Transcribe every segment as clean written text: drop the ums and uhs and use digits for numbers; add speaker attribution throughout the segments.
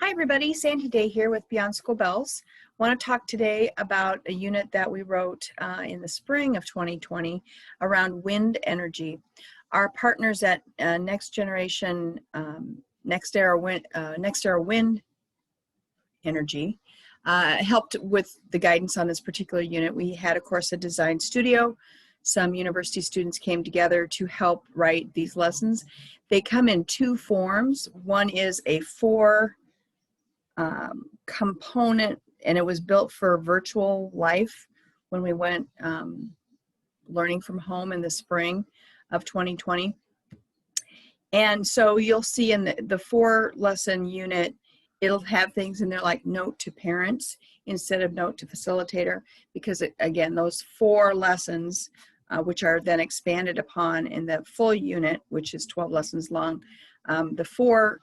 Speaker 1: Hi everybody, Sandy Day here with Beyond School Bells. I want to talk today about a unit that we wrote in the spring of 2020 around wind energy. Our partners at Next Generation, NextEra Wind Energy helped with the guidance on this particular unit. We had, of course, a design studio. Some university students came together to help write these lessons. They come in two forms. One is a component, and it was built for virtual life when we went learning from home in the spring of 2020. And so you'll see in the 4-lesson unit, it'll have things in there like note to parents instead of note to facilitator, because again, those 4 lessons, which are then expanded upon in the full unit, which is 12 lessons long, the 4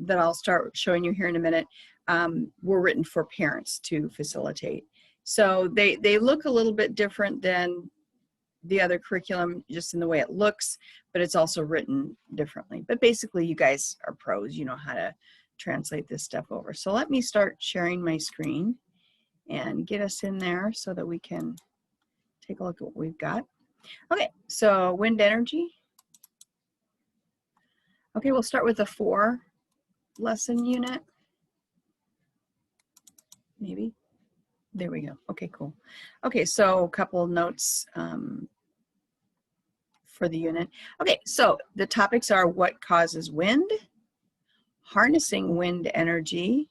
Speaker 1: that I'll start showing you here in a minute were written for parents to facilitate. So they look a little bit different than the other curriculum just in the way it looks, but it's also written differently. But basically you guys are pros, you know how to translate this stuff over. So let me start sharing my screen and get us in there so that we can take a look at what we've got. Okay, so wind energy. Okay, we'll start with the 4-lesson unit. Maybe. There we go. Okay, cool. Okay, so a couple of notes for the unit. Okay, so the topics are what causes wind, harnessing wind energy,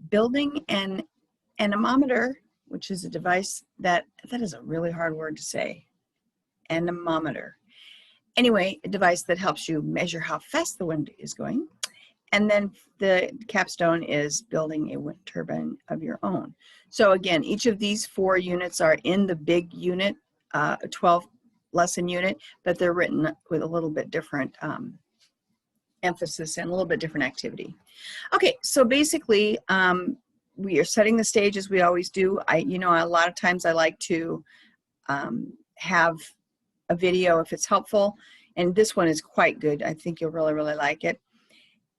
Speaker 1: building an anemometer, which is a device that is a really hard word to say, anemometer. Anyway, a device that helps you measure how fast the wind is going. And then the capstone is building a wind turbine of your own. So again, each of these 4 units are in the big unit, 12-lesson unit, but they're written with a little bit different emphasis and a little bit different activity. Okay, so basically, we are setting the stage as we always do. A lot of times I like to have a video if it's helpful, and this one is quite good. I think you'll really, really like it.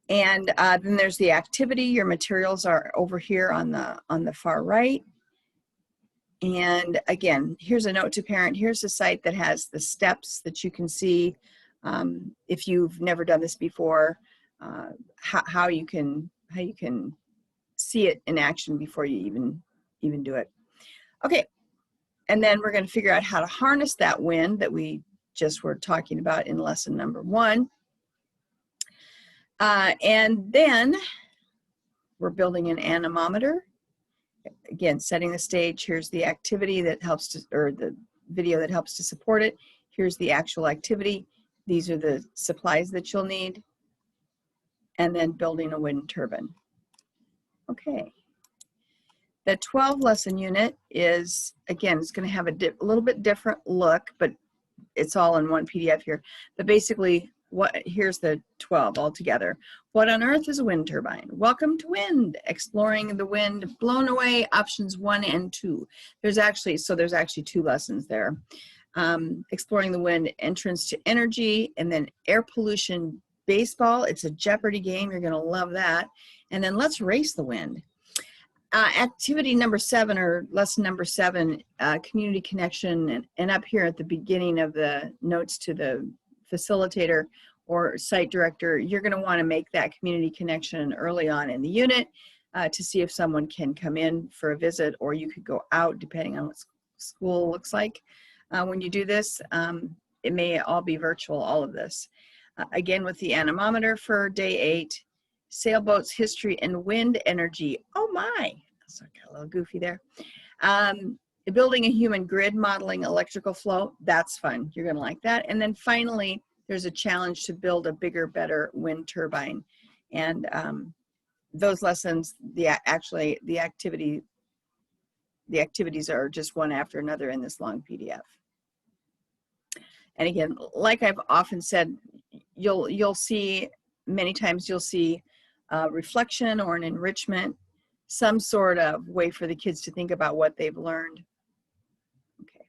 Speaker 1: And then there's the activity. Your materials are over here on the far right. And again, here's a note to parent. Here's a site that has the steps that you can see if you've never done this before, how you can see it in action before you even do it. Okay, and then we're going to figure out how to harness that wind that we just were talking about in lesson number 1. And then we're building an anemometer. Again, setting the stage. Here's the activity that helps to, or the video that helps to support it. Here's the actual activity. These are the supplies that you'll need. And then building a wind turbine. Okay. The 12-lesson unit is, again, it's going to have a little bit different look, but it's all in one PDF here. But basically, here's the 12 altogether. What on earth is a wind turbine? Welcome to wind, exploring the wind, blown away, options 1 and 2. There's actually 2 lessons there. Exploring the wind, entrance to energy, and then air pollution baseball. It's a Jeopardy game. You're going to love that. And then let's race the wind. Activity number 7, or lesson number 7, community connection, and up here at the beginning of the notes to the facilitator or site director, you're going to want to make that community connection early on in the unit to see if someone can come in for a visit, or you could go out depending on what school looks like. When you do this, it may all be virtual, all of this. Again, with the anemometer for day 8, sailboats, history, and wind energy. Oh my, so I got a little goofy there. Building a human grid, modeling electrical flow. That's fun. You're going to like that. And then finally, there's a challenge to build a bigger, better wind turbine. And those lessons, the activities are just one after another in this long PDF. And again, like I've often said, you'll see many times reflection or an enrichment, some sort of way for the kids to think about what they've learned. Okay.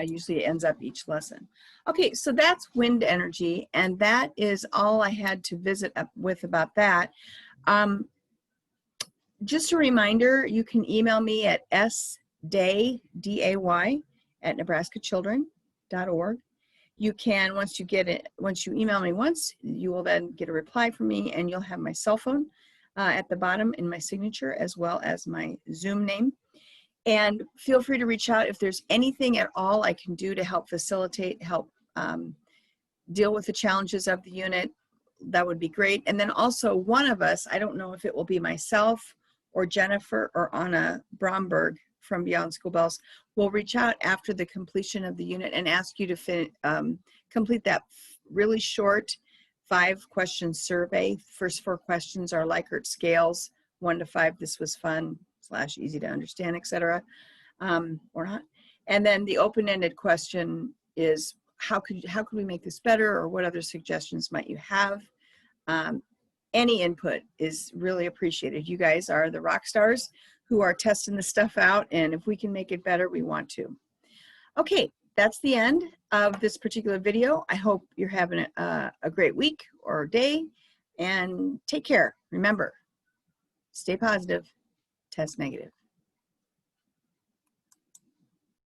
Speaker 1: usually ends up each lesson. Okay, so that's wind energy, and that is all I had to visit up with about that. Just a reminder, you can email me at sday, D-A-Y, at nebraskachildren.org. You can, once you email me once, you will then get a reply from me, and you'll have my cell phone at the bottom in my signature, as well as my Zoom name. And feel free to reach out if there's anything at all I can do to help facilitate, help deal with the challenges of the unit. That would be great. And then also one of us, I don't know if it will be myself or Jennifer or Anna Bromberg from Beyond School Bells, will reach out after the completion of the unit and ask you to complete that really short 5-question survey. First 4 questions are Likert scales, 1 to 5, this was fun, / easy to understand, etc. Or not. And then the open-ended question is, how could we make this better, or what other suggestions might you have? Any input is really appreciated. You guys are the rock stars who are testing the stuff out, and if we can make it better, we want to. Okay, that's the end of this particular video. I hope you're having a great week or day, and take care. Remember, stay positive, test negative.